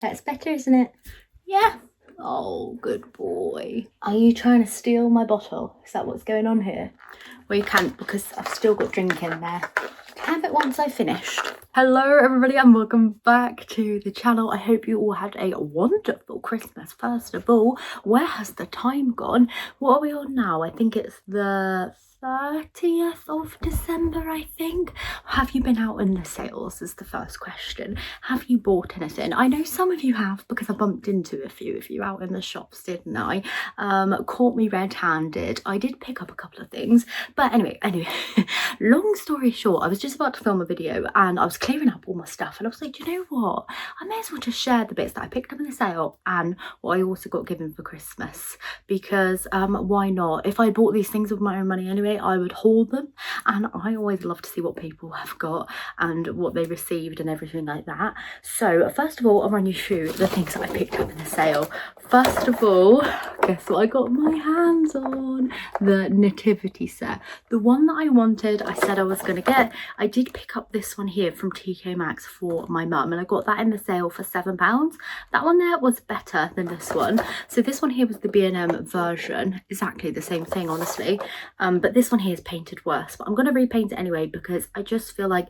That's better, isn't it? Yeah. Oh, good boy. Are you trying to steal my bottle? Is that what's going on here? Well, you can't, because I've still got drink in there. Have it once I've finished. Hello everybody and welcome back to the channel. I hope you all had a wonderful Christmas. First of all, where has the time gone? What are we on now? I think it's the 30th of December, I think. Have you been out in the sales is the first question. Have you bought anything? I know some of you have, because I bumped into a few of you out in the shops, didn't I? Caught me red-handed. I did pick up a couple of things, but anyway, long story short, I was just about to film a video and I was clearing up all my stuff and I was like, you know what, I may as well just share the bits that I picked up in the sale and what I also got given for Christmas, because why not? If I bought these things with my own money anyway, I would haul them, and I always love to see what people have got and what they received and everything like that. So first of all, I'll run you through the things that I picked up in the sale. First of all, guess what I got my hands on? The nativity set, the one that I wanted. I said I was going to get. I did pick up this one here from TK Maxx for my mum, and I got that in the sale for £7. That one there was better than this one. So this one here was the B&M version, exactly the same thing honestly, but this one here is painted worse, but I'm going to repaint it anyway because I just feel like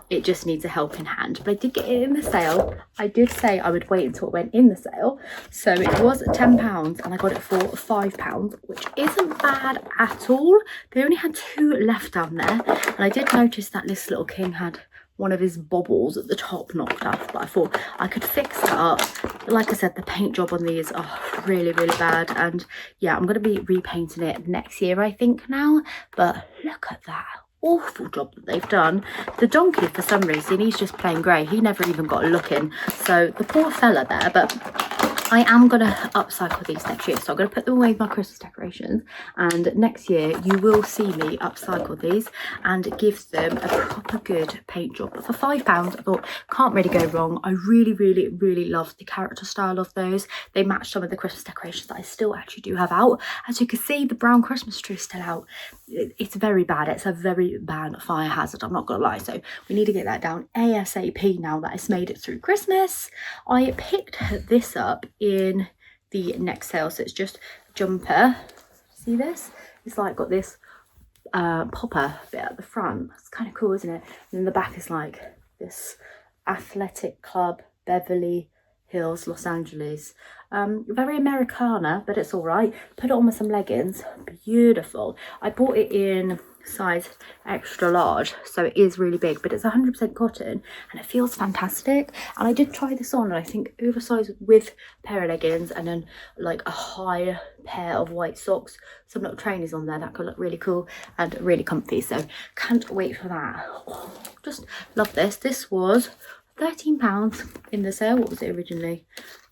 it just needs a helping hand. But I did get it in the sale. I did say I would wait until it went in the sale, so it was £10 and I got it for £5, which isn't bad at all. They only had 2 left down there, and I did notice that this little king had one of his bobbles at the top knocked off, but I thought I could fix that up. But like I said, the paint job on these are really bad, and yeah, I'm going to be repainting it next year I think now. But look at that awful job that they've done. The donkey, for some reason, he's just plain grey. He never even got a look in, so the poor fella there. But I am going to upcycle these next year, so I'm going to put them away with my Christmas decorations, and next year you will see me upcycle these and give them a proper good paint job. But for £5, I thought, can't really go wrong. I really love the character style of those. They match some of the Christmas decorations that I still actually do have out. As you can see, the brown Christmas tree is still out. It's very bad. It's a very bad fire hazard, I'm not gonna lie, so we need to get that down ASAP now that it's made it through Christmas. I picked this up in the next sale, so it's just a jumper. See this? It's like got this popper bit at the front. It's kind of cool, isn't it? And then the back is like this athletic club, Beverly Hills, Los Angeles. Very Americana, but it's all right. Put it on with some leggings. Beautiful. I bought it in size extra large, so it is really big, but it's 100% cotton and it feels fantastic. And I did try this on, and I think oversized with a pair of leggings and then like a high pair of white socks, some little trainers on there, that could look really cool and really comfy. So can't wait for that. Oh, just love this. This was £13 in the sale. What was it originally?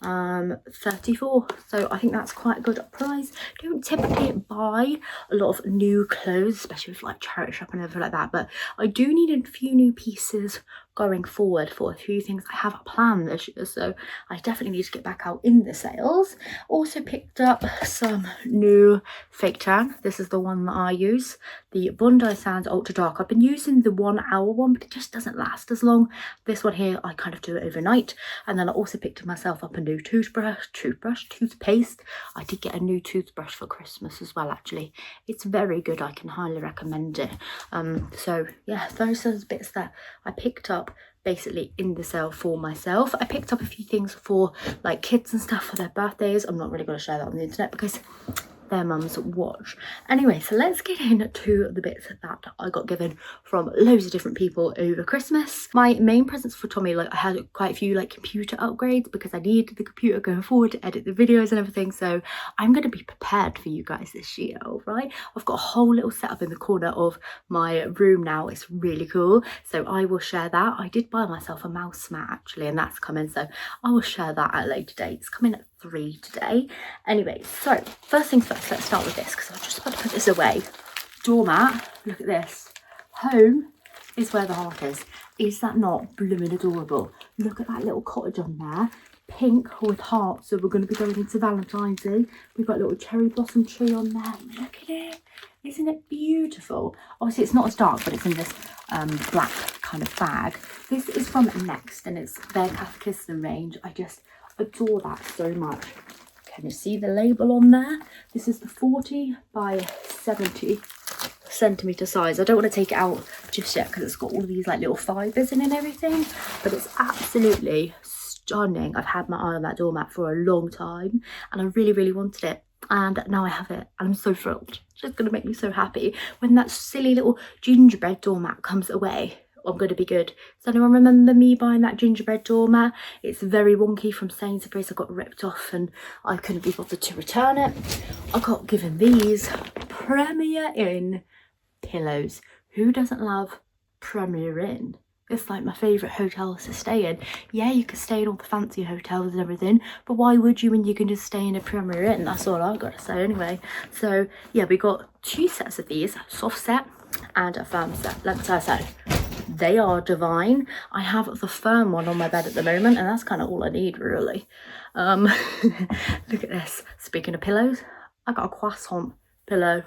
34. So I think that's quite a good price. Don't typically buy a lot of new clothes, especially with like charity shop and everything like that, but I do need a few new pieces going forward for a few things I have planned this year, so I definitely need to get back out in the sales. Also picked up some new fake tan. This is the one that I use, the Bondi Sands Ultra Dark. I've been using the 1 hour one, but it just doesn't last as long. This one here, I kind of do it overnight. And then I also picked myself up a new toothpaste. I did get a new toothbrush for Christmas as well, actually. It's very good. I can highly recommend it. So yeah, those are the bits that I picked up basically in the sale for myself. I picked up a few things for like kids and stuff for their birthdays. I'm not really going to share that on the internet because their mums watch. Anyway, so let's get into the bits that I got given from loads of different people over Christmas. My main presents for Tommy, like I had quite a few like computer upgrades because I needed the computer going forward to edit the videos and everything, so I'm going to be prepared for you guys this year. All right, I've got a whole little setup in the corner of my room now. It's really cool, so I will share that. I did buy myself a mouse mat actually, and that's coming, so I will share that at a later date. It's coming at 3 today. Anyway, so first things first, let's start with this because I'm just about to put this away. Doormat, look at this. Home is where the heart is. Is that not blooming adorable? Look at that little cottage on there, pink with hearts. So we're going to be going into Valentine's Day. We've got a little cherry blossom tree on there. Look at it. Isn't it beautiful? Obviously it's not as dark, but it's in this black kind of bag. This is from Next and it's their Catechism range. adore that so much. Can you see the label on there? This is the 40 by 70 centimetre size. I don't want to take it out just yet because it's got all of these like little fibres in and everything, but it's absolutely stunning. I've had my eye on that doormat for a long time and I really wanted it, and now I have it and I'm so thrilled. It's just going to make me so happy. When that silly little gingerbread doormat comes away, I'm going to be good. Does anyone remember me buying that gingerbread doormat? It's very wonky from Sainsbury's. I got ripped off and I couldn't be bothered to return it. I got given these Premier Inn pillows. Who doesn't love Premier Inn? It's like my favourite hotels to stay in. Yeah, you could stay in all the fancy hotels and everything, but why would you when you can just stay in a Premier Inn? That's all I've got to say anyway. So yeah, we got 2 sets of these, soft set and a firm set. Let me tell you so. They are divine. I have the firm one on my bed at the moment and that's kind of all I need really. Look at this. Speaking of pillows, I got a croissant pillow.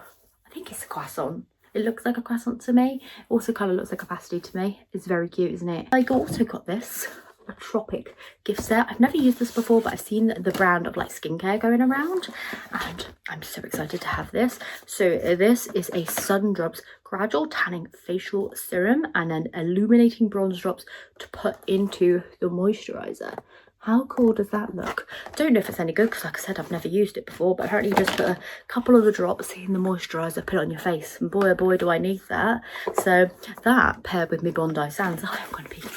I think it's a croissant. It looks like a croissant to me. It also kind of looks like a pasty to me. It's very cute, isn't it? I also got this, a tropic gift set. I've never used this before, but I've seen the brand of like skincare going around and I'm so excited to have this. So this is a Sun Drops Gradual Tanning Facial Serum and then illuminating bronze drops to put into the moisturizer. How cool does that look? Don't know if it's any good because like I said, I've never used it before, but apparently you just put a couple of the drops in the moisturizer, put it on your face, and boy oh boy do I need that. So that paired with my Bondi Sands, oh,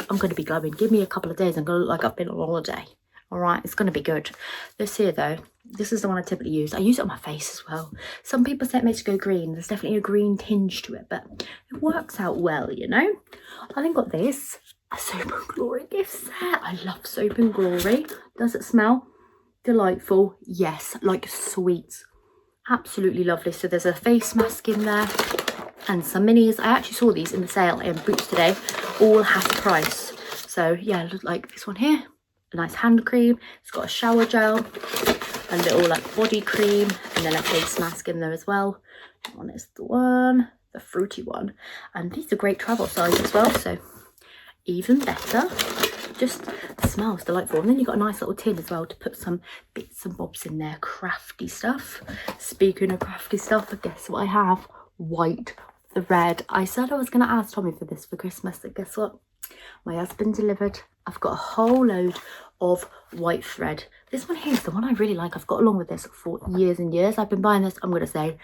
I'm gonna be glowing. Give me a couple of days, I'm gonna look like I've been on holiday. All right, it's gonna be good. This here though, this is the one I typically use. I use it on my face as well. Some people say it makes it go green. There's definitely a green tinge to it, but it works out well, you know. I then got this, a Soap and Glory gift set. I love Soap and Glory. Does it smell delightful? Yes, like sweets. Absolutely lovely. So there's a face mask in there and some minis. I actually saw these in the sale in Boots today, all half price. So yeah, look like this one here. A nice hand cream. It's got a shower gel, a little like body cream, and then a face mask in there as well. That one is the one, the fruity one. And these are great travel size as well, so even better. Just smells delightful. And then you've got a nice little tin as well to put some bits and bobs in there, crafty stuff. Speaking of crafty stuff, guess what I have? White thread. I said I was going to ask Tommy for this for Christmas, and guess what? My husband delivered. I've got a whole load of white thread. This one here is the one I really like. I've got along with this for years and years. I've been buying this, I'm going to say,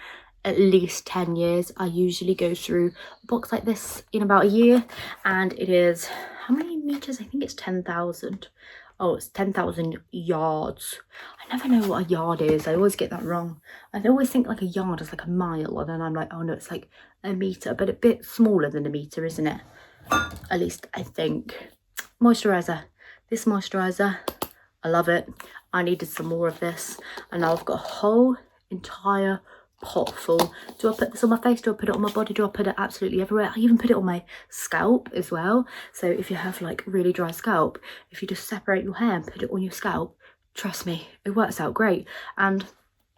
at least 10 years. I usually go through a box like this in about a year, and it is, how many meters? I think it's 10,000. Oh, it's 10,000 yards. I never know what a yard is. I always get that wrong. I always think like a yard is like a mile, and then I'm like, oh no, it's like a meter, but a bit smaller than a meter, isn't it? At least I think. Moisturizer. This moisturizer, I love it. I needed some more of this, and now I've got a whole entire pot full. Do I put this on my face? Do I put it on my body? Do I put it absolutely everywhere? I even put it on my scalp as well. So if you have like really dry scalp, if you just separate your hair and put it on your scalp, trust me, it works out great. And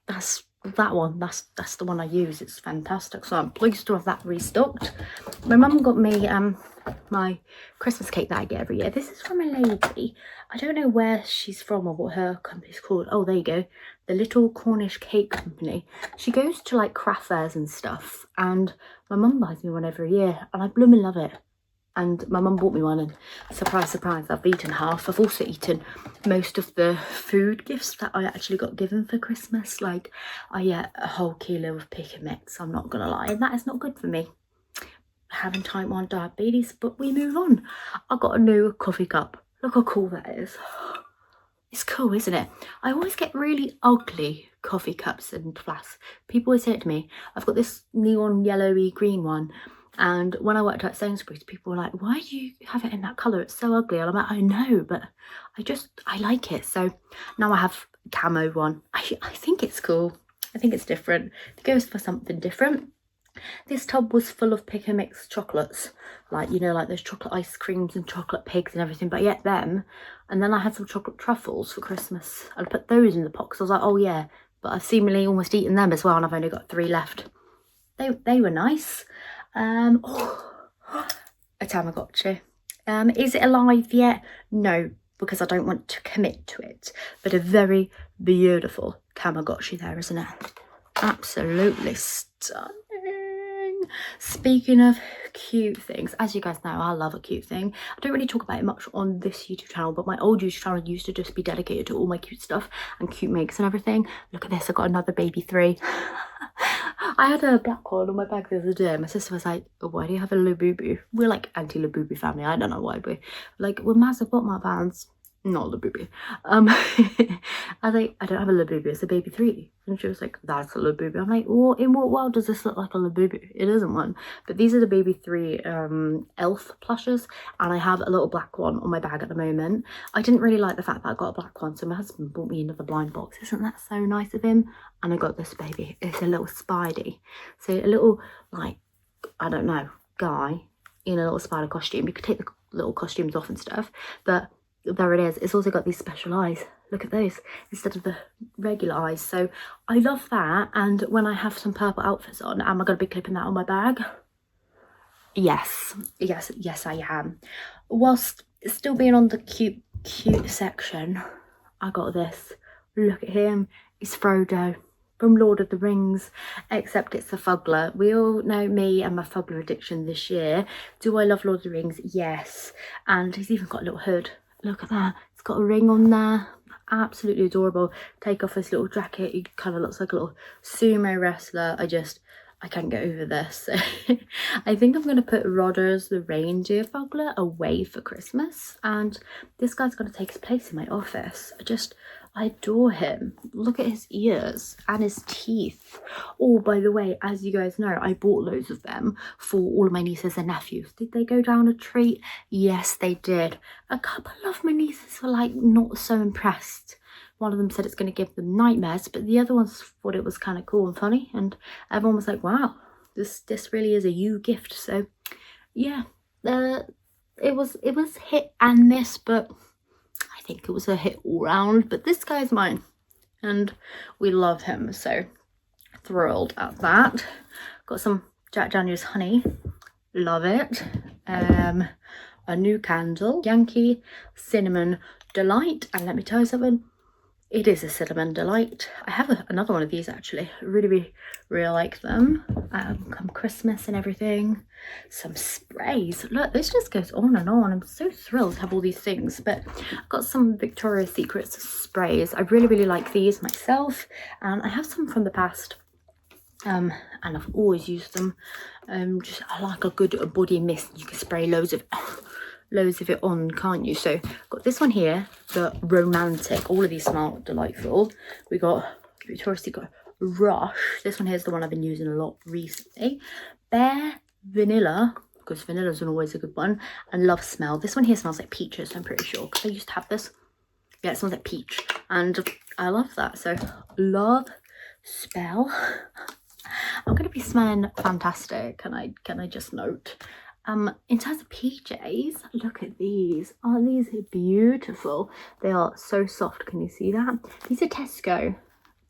that's that one. That's the one I use. It's fantastic. So I'm pleased to have that restocked. My mum got me my Christmas cake that I get every year. This is from a lady. I don't know where she's from or what her company's called. Oh, there you go. The Little Cornish Cake Company. She goes to like craft fairs and stuff, and my mum buys me one every year, and I blooming love it. And my mum bought me one, and surprise, surprise, I've eaten half. I've also eaten most of the food gifts that I actually got given for Christmas. Like, I ate a whole kilo of pick and mix, I'm not gonna lie, and that is not good for me. Having type 1 diabetes, but we move on. I got a new coffee cup. Look how cool that is. It's cool, isn't it? I always get really ugly coffee cups and flasks. People always say it to me. I've got this neon yellowy green one, and when I worked at Sainsbury's, people were like, why do you have it in that colour? It's so ugly. And I'm like, I know, but I like it. So now I have a camo one. I think it's cool. I think it's different. It goes for something different. This tub was full of pick and mix chocolates, like, you know, like those chocolate ice creams and chocolate pigs and everything, but I ate them. And then I had some chocolate truffles for Christmas. I put those in the pot because I was like, oh yeah, but I've seemingly almost eaten them as well, and I've only got 3 left. They were nice. Oh, a Tamagotchi. Is it alive yet? No, because I don't want to commit to it. But a very beautiful Tamagotchi there, isn't it? Absolutely stunning. Speaking of cute things, as you guys know, I love a cute thing. I don't really talk about it much on this YouTube channel, but my old YouTube channel used to just be dedicated to all my cute stuff and cute makes and everything. Look at this, I got another baby 3. I had a black one on my bag the other day. My sister was like, oh, why do you have a Labubu? We're like anti-Labubu family. I don't know why, but like, we're massive bottom bands. Not Labubu. I was like, I don't have a Labubu, it's a baby 3. And she was like, that's a Labubu. I'm like, well, in what world does this look like a Labubu? It isn't one. But these are the baby 3 elf plushes, and I have a little black one on my bag at the moment. I didn't really like the fact that I got a black one, so my husband bought me another blind box. Isn't that so nice of him? And I got this baby. It's a little Spidey. So a little, like, I don't know, guy in a little spider costume. You could take the little costumes off and stuff, but there it is. It's also got these special eyes. Look at those instead of the regular eyes. So I love that. And when I have some purple outfits on, am I going to be clipping that on my bag? Yes I am. Whilst still being on the cute section, I got this. Look at him. It's Frodo from Lord of the Rings, except it's a Fuggler. We all know me and my Fuggler addiction this year. Do I love Lord of the Rings? Yes. And he's even got a little hood. Look at that. It's got a ring on there. Absolutely adorable. Take off his little jacket. He kind of looks like a little sumo wrestler. I can't get over this. I think I'm going to put Rodders the reindeer Fuggler away for Christmas. And this guy's going to take his place in my office. I adore him. Look at his ears and his teeth. Oh, by the way, as you guys know, I bought loads of them for all of my nieces and nephews. Did they go down a treat? Yes, they did. A couple of my nieces were like not so impressed. One of them said it's going to give them nightmares, but the other ones thought it was kind of cool and funny, and everyone was like, wow, this really is a you gift. So yeah, it was hit and miss, but I think it was a hit all round. But this guy's mine and we love him, so thrilled at that. Got some Jack Daniel's honey, love it. A new candle, Yankee Cinnamon Delight, and let me tell you something, it is a cinnamon delight. I have another one of these actually. Really like them. Come Christmas and everything. Some sprays. Look, this just goes on and on. I'm so thrilled to have all these things. But I've got some Victoria's Secrets sprays. I really like these myself. And I have some from the past. And I've always used them. I like a good body mist. You can spray loads of it on, can't you? So got this one here, the Romantic. All of these smell delightful. We got Victoria's Secret Rush. This one here is the one I've been using a lot recently. Bare Vanilla, because vanilla's always a good one. And Love Smell. This one here smells like peaches, I'm pretty sure, because I used to have this. Yeah, it smells like peach, and I love that. So Love Spell. I'm gonna be smelling fantastic. Can I just note? In terms of PJs, look at these. Aren't these beautiful? They are so soft. Can you see that? These are Tesco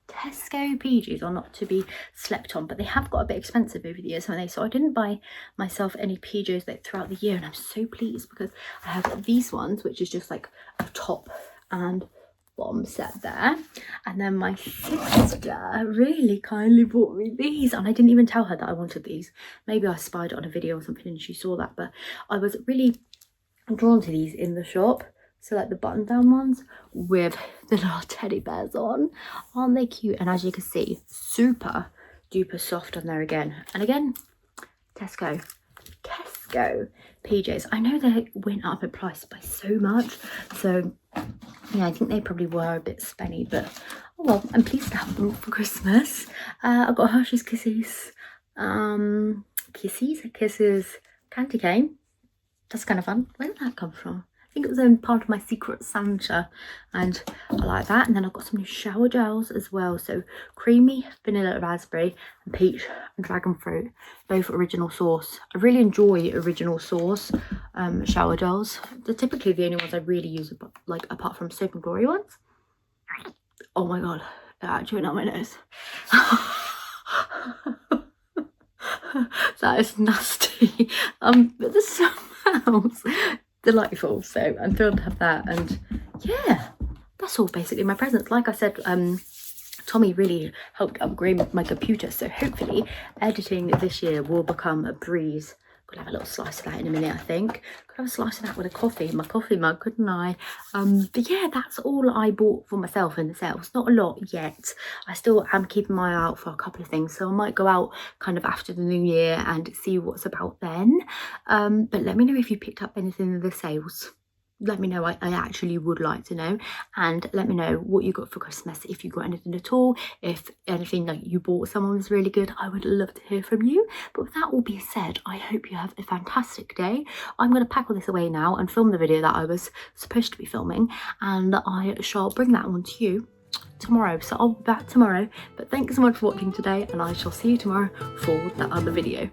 PJs are not to be slept on, but they have got a bit expensive over the years, haven't they? So I didn't buy myself any PJs like throughout the year, and I'm so pleased because I have these ones, which is just like a top and bottom set there. And then my sister really kindly bought me these, and I didn't even tell her that I wanted these. Maybe I spied it on a video or something and she saw that, but I was really drawn to these in the shop. So like the button down ones with the little teddy bears on. Aren't they cute? And as you can see, super duper soft on there again. And again, Tesco PJs. I know they went up in price by so much, so yeah, I think they probably were a bit spenny, but oh well, I'm pleased to have them for Christmas. I've got Hershey's Kisses, Kisses candy cane. That's kind of fun. Where did that come from? I think it was in part of my Secret Santa, and I like that. And then I've got some new shower gels as well. So creamy vanilla raspberry and peach and dragon fruit, both original source. I really enjoy original source shower gels. They're typically the only ones I really use, like apart from Soap and Glory ones. Oh my god, they're actually out my nose. That is nasty. But the smells delightful. So I'm thrilled to have that. And yeah, that's all basically my presents. Like I said, Tommy really helped upgrade my computer, so hopefully editing this year will become a breeze. Could have a little slice of that in a minute, I think. Could have a slice of that with a coffee, my coffee mug, couldn't I? But yeah, that's all I bought for myself in the sales. Not a lot yet. I still am keeping my eye out for a couple of things, so I might go out kind of after the new year and see what's about then. But let me know if you picked up anything in the sales. Let me know. I actually would like to know, and let me know what you got for Christmas, if you got anything at all, if anything like you bought someone was really good. I would love to hear from you. But with that all being said, I hope you have a fantastic day. I'm going to pack all this away now and film the video that I was supposed to be filming, and I shall bring that one to you tomorrow. So I'll be back tomorrow, but thanks so much for watching today, and I shall see you tomorrow for that other video.